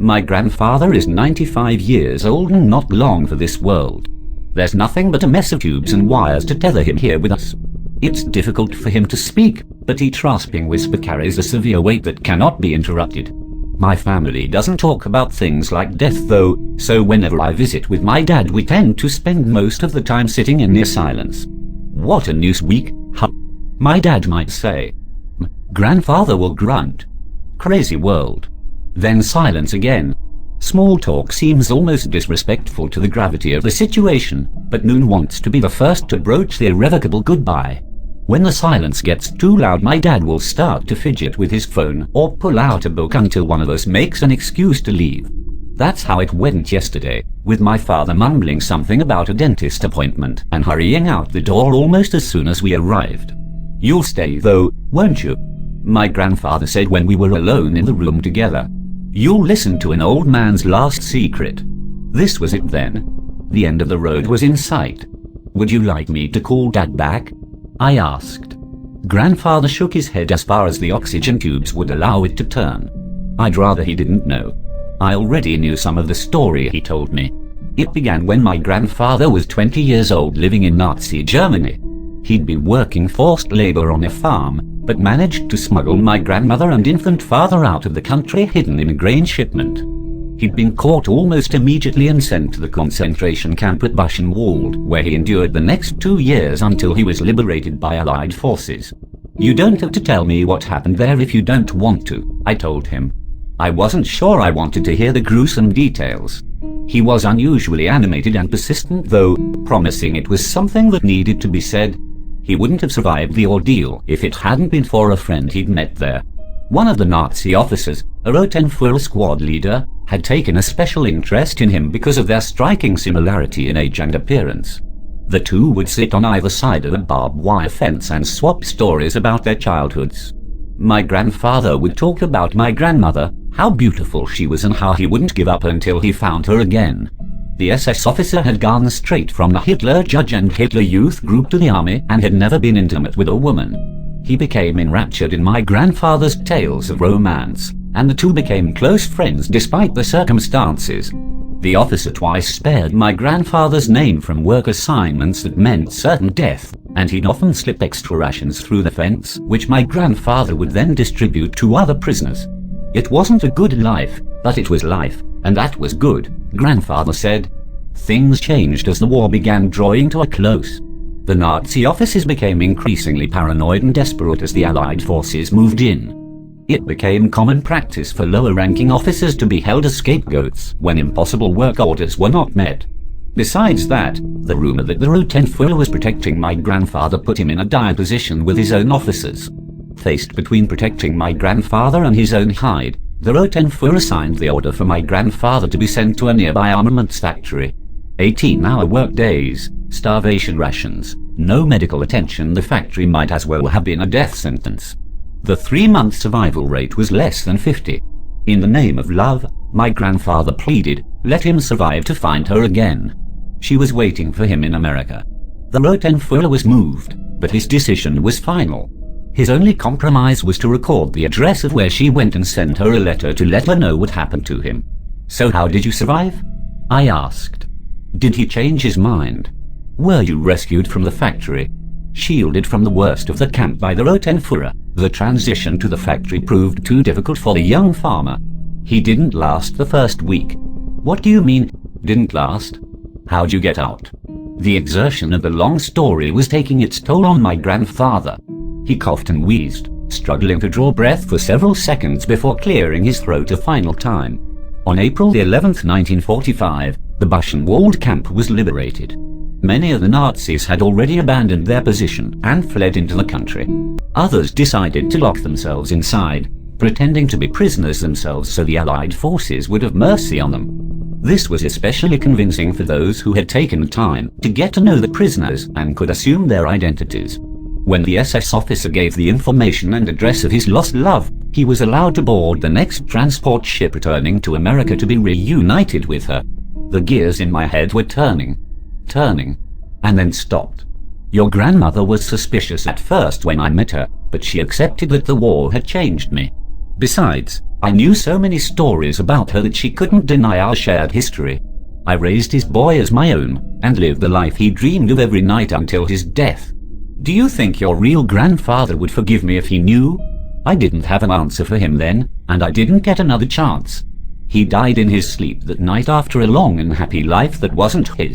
My grandfather is 95 years old and not long for this world. There's nothing but a mess of tubes and wires to tether him here with us. It's difficult for him to speak, but each rasping whisper carries a severe weight that cannot be interrupted. My family doesn't talk about things like death though, so whenever I visit with my dad we tend to spend most of the time sitting in near silence. What a news week, huh? My dad might say. Grandfather will grunt. Crazy world. Then silence again. Small talk seems almost disrespectful to the gravity of the situation, but Noon wants to be the first to broach the irrevocable goodbye. When the silence gets too loud, my dad will start to fidget with his phone or pull out a book until one of us makes an excuse to leave. That's how it went yesterday, with my father mumbling something about a dentist appointment and hurrying out the door almost as soon as we arrived. You'll stay though, won't you? My grandfather said when we were alone in the room together. You'll listen to an old man's last secret. This was it then. The end of the road was in sight. Would you like me to call Dad back? I asked. Grandfather shook his head as far as the oxygen tubes would allow it to turn. I'd rather he didn't know. I already knew some of the story he told me. It began when my grandfather was 20 years old living in Nazi Germany. He'd been working forced labor on a farm, but managed to smuggle my grandmother and infant father out of the country hidden in a grain shipment. He'd been caught almost immediately and sent to the concentration camp at Buchenwald, where he endured the next 2 years until he was liberated by Allied forces. You don't have to tell me what happened there if you don't want to, I told him. I wasn't sure I wanted to hear the gruesome details. He was unusually animated and persistent though, promising it was something that needed to be said. He wouldn't have survived the ordeal if it hadn't been for a friend he'd met there. One of the Nazi officers, a Rotenführer squad leader, had taken a special interest in him because of their striking similarity in age and appearance. The two would sit on either side of a barbed wire fence and swap stories about their childhoods. My grandfather would talk about my grandmother, how beautiful she was and how he wouldn't give up until he found her again. The SS officer had gone straight from the Hitler Judge and Hitler Youth group to the army and had never been intimate with a woman. He became enraptured in my grandfather's tales of romance, and the two became close friends despite the circumstances. The officer twice spared my grandfather's name from work assignments that meant certain death, and he'd often slip extra rations through the fence, which my grandfather would then distribute to other prisoners. It wasn't a good life, but it was life, and that was good, grandfather said. Things changed as the war began drawing to a close. The Nazi officers became increasingly paranoid and desperate as the Allied forces moved in. It became common practice for lower-ranking officers to be held as scapegoats when impossible work orders were not met. Besides that, the rumor that the Rotenführer was protecting my grandfather put him in a dire position with his own officers. Faced between protecting my grandfather and his own hide, the Rotenführer signed the order for my grandfather to be sent to a nearby armaments factory. 18-hour work days, starvation rations, no medical attention. The factory might as well have been a death sentence. The 3-month survival rate was less than 50. In the name of love, my grandfather pleaded, let him survive to find her again. She was waiting for him in America. The Rotenführer was moved, but his decision was final. His only compromise was to record the address of where she went and send her a letter to let her know what happened to him. So how did you survive? I asked. Did he change his mind? Were you rescued from the factory? Shielded from the worst of the camp by the Rotenführer, the transition to the factory proved too difficult for the young farmer. He didn't last the first week. What do you mean, didn't last? How'd you get out? The exertion of the long story was taking its toll on my grandfather. He coughed and wheezed, struggling to draw breath for several seconds before clearing his throat a final time. On April the 11th, 1945, the Buchenwald camp was liberated. Many of the Nazis had already abandoned their position and fled into the country. Others decided to lock themselves inside, pretending to be prisoners themselves so the Allied forces would have mercy on them. This was especially convincing for those who had taken time to get to know the prisoners and could assume their identities. When the SS officer gave the information and address of his lost love, he was allowed to board the next transport ship returning to America to be reunited with her. The gears in my head were turning, and then stopped. Your grandmother was suspicious at first when I met her, but she accepted that the war had changed me. Besides, I knew so many stories about her that she couldn't deny our shared history. I raised his boy as my own, and lived the life he dreamed of every night until his death. Do you think your real grandfather would forgive me if he knew? I didn't have an answer for him then, and I didn't get another chance. He died in his sleep that night after a long and happy life that wasn't his.